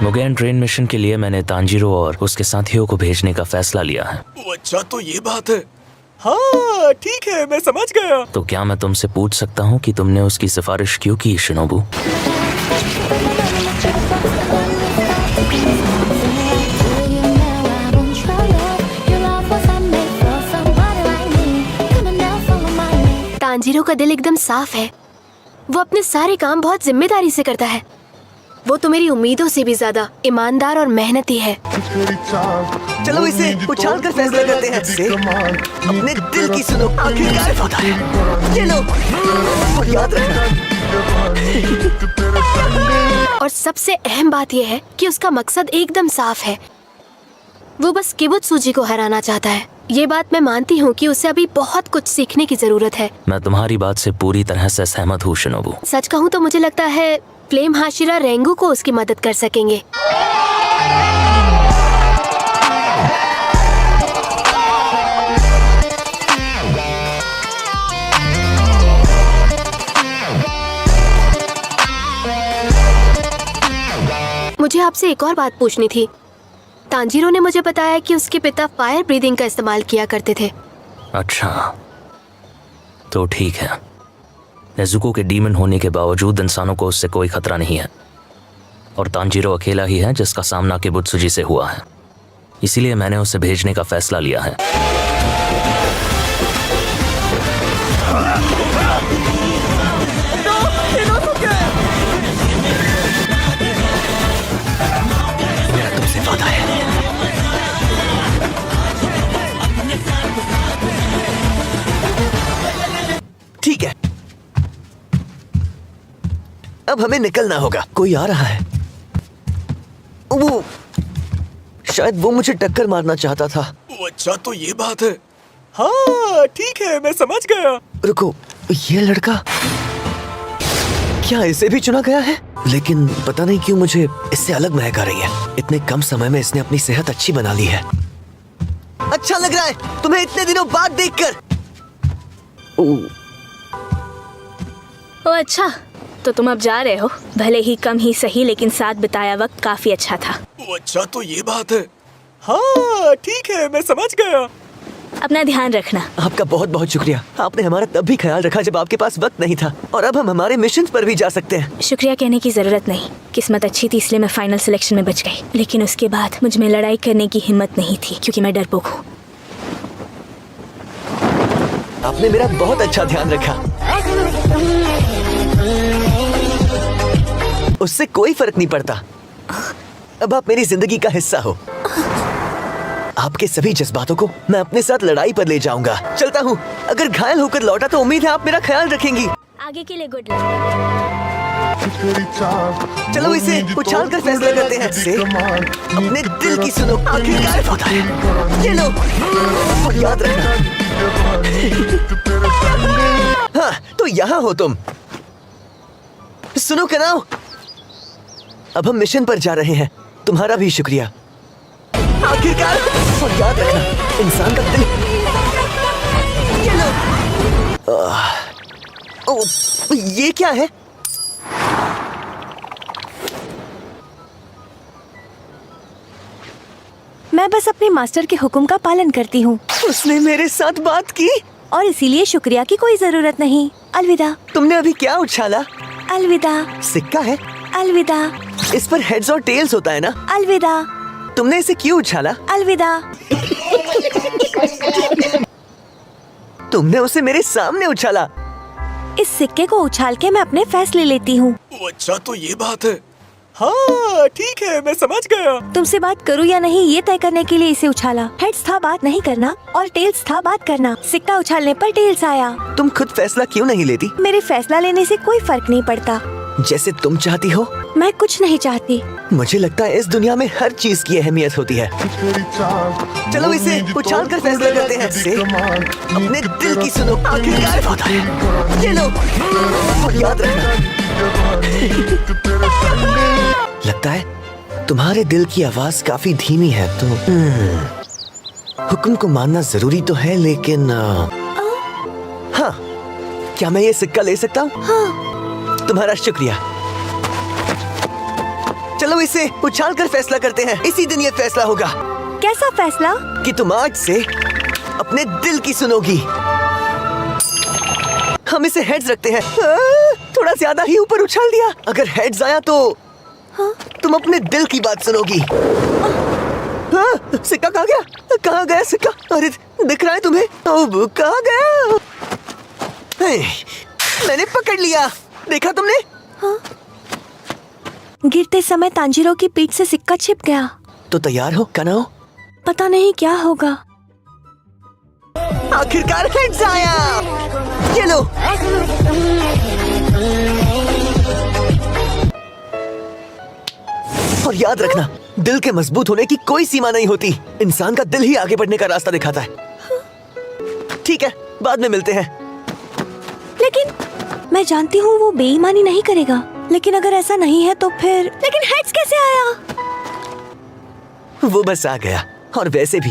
Mugen train mission के लिए मैंने तांजीरो और उसके साथियों को भेजने का फैसला लिया है। अच्छा, तो ये बात है। हाँ ठीक है, मैं समझ गया। तो क्या मैं तुमसे पूछ सकता हूँ कि तुमने उसकी सिफारिश क्यों की, शिनोबू? तांजीरो का दिल एकदम साफ है। वो अपने सारे काम बहुत जिम्मेदारी से करता है। वो तो मेरी उम्मीदों से भी ज्यादा ईमानदार और मेहनती है। चलो इसे उछाल कर फैसला करते हैं। अपने दिल की सुनो, आखिरकार होता है। ये लो और याद रखना। और सबसे अहम बात यह है कि उसका मकसद एकदम साफ है। वो बस किबुत्सुजी को हराना चाहता है। ये बात मैं मानती हूँ कि उसे अभी बहुत कुछ सीखने की जरूरत है। मैं तुम्हारी बात से पूरी तरह से सहमत हूँ शिनोबू। सच कहूँ तो मुझे लगता है फ्लेम हाशिरा रेंगू को उसकी मदद कर सकेंगे। मुझे आपसे एक और बात पूछनी थी। तांजीरो ने मुझे बताया कि उसके पिता फायर ब्रीदिंग का इस्तेमाल किया करते थे। अच्छा, तो ठीक है। नेजुको के डीमन होने के बावजूद इंसानों को उससे कोई खतरा नहीं है, और तांजीरो अकेला ही है जिसका सामना किबुत्सुजी से हुआ है। इसीलिए मैंने उसे भेजने का फैसला लिया है। मेरा तुमसे वादा है। ठीक है, अब हमें निकलना होगा। कोई आ रहा है। वो शायद वो मुझे टक्कर मारना चाहता था। अच्छा, तो ये बात है। हाँ ठीक है, मैं समझ गया। रुको, ये लड़का, क्या इसे भी चुना गया है? लेकिन पता नहीं क्यों मुझे इससे अलग महक आ रही है। इतने कम समय में इसने अपनी सेहत अच्छी बना ली है। अच्छा लग रहा है तुम्हें इतने दिनों बाद देखकर। ओह अच्छा, तो तुम अब जा रहे हो। भले ही कम ही सही, लेकिन साथ बिताया वक्त काफी अच्छा था। अच्छा, तो ये बात है। हाँ ठीक है, मैं समझ गया। अपना ध्यान रखना। आपका बहुत बहुत शुक्रिया। आपने हमारा तब भी ख्याल रखा जब आपके पास वक्त नहीं था, और अब हम हमारे मिशन पर भी जा सकते हैं। शुक्रिया कहने की जरूरत नहीं। किस्मत अच्छी थी इसलिए मैं फाइनल सिलेक्शन में बच गई, लेकिन उसके बाद मुझ में लड़ाई करने की हिम्मत नहीं थी क्योंकि मैं डरपोक हूँ। आपने मेरा बहुत अच्छा ध्यान रखा। उससे कोई फर्क नहीं पड़ता। अब आप मेरी जिंदगी का हिस्सा हो। आपके सभी जज्बातों को मैं अपने साथ लड़ाई पर ले जाऊंगा। चलता हूँ। अगर घायल होकर लौटा तो उम्मीद है आप मेरा ख्याल रखेंगी। आगे के लिए गुड लक। चलो इसे उछाल कर फैसला करते हैं। अपने दिल की सुनो, आखिरकार होता है। ये लो और याद रखना। हाँ, तो यहाँ हो तुम। सुनो कनाव, अब हम मिशन पर जा रहे हैं। तुम्हारा भी शुक्रिया। आखिरकार, और याद रखना, इंसान का दिल। ये लो। ये क्या है? मैं बस अपने मास्टर के हुक्म का पालन करती हूँ। उसने मेरे साथ बात की, और इसीलिए शुक्रिया की कोई जरूरत नहीं। अलविदा। तुमने अभी क्या उछाला? अलविदा। सिक्का है? अलविदा। इस पर हेड्स और टेल्स होता है ना? अलविदा। तुमने इसे क्यों उछाला? अलविदा। तुमने उसे मेरे सामने उछाला। इस सिक्के को उछाल के मैं अपने फैसले लेती हूँ। अच्छा, तो ये बात है। हाँ ठीक है, मैं समझ गया। तुमसे बात करूँ या नहीं ये तय करने के लिए इसे उछाला। हेड्स था बात नहीं करना, और टेल्स था बात करना। सिक्का उछालने पर टेल्स आया। तुम खुद फैसला क्यों नहीं लेती? मेरे फैसला लेने से कोई फर्क नहीं पड़ता। जैसे तुम चाहती हो। मैं कुछ नहीं चाहती। मुझे लगता है इस दुनिया में हर चीज की अहमियत होती है। चलो इसे उछाल कर फैसला करते हैं। अपने दिल की सुनो, आखिरकार होता है। ये लो और याद रखना। लगता है तुम्हारे दिल की आवाज काफी धीमी है, तो हुक्म को मानना जरूरी तो है, लेकिन हाँ, क्या मैं ये सिक्का ले सकता हूँ? हाँ। तुम्हारा शुक्रिया। चलो इसे उछाल कर फैसला करते हैं। इसी दिन ये फैसला होगा कैसा फैसला? कि तुम आज से अपने दिल की सुनोगी। हम इसे हेड्स रखते हैं। थोड़ा ज्यादा ही ऊपर उछाल दिया। अगर हेड्स आया तो तुम अपने दिल की बात सुनोगी। सिक्का कहाँ गया? कहाँ गया सिक्का? अरे दिख रहा है तुम्हें? कहाँ गया? मैंने पकड़ लिया। देखा तुमने? गिरते समय तांजीरो की पीठ से सिक्का छिप गया। तो तैयार हो कनाओ? पता नहीं क्या होगा। आखिरकार हेड्स आया। ये लो। और याद रखना, दिल के मजबूत होने की कोई सीमा नहीं होती। इंसान का दिल ही आगे बढ़ने का रास्ता दिखाता है। ठीक है, बाद में मिलते हैं। लेकिन मैं जानती हूँ वो बेईमानी नहीं करेगा। लेकिन अगर ऐसा नहीं है तो फिर लेकिन हेड्स कैसे आया? वो बस आ गया। और वैसे भी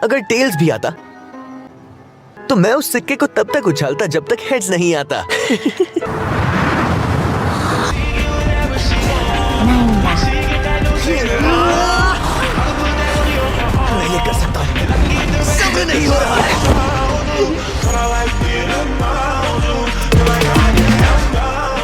अगर टेल्स भी आता तो मैं उस सिक्के को तब तक उछालता जब तक हेड्स नहीं आता।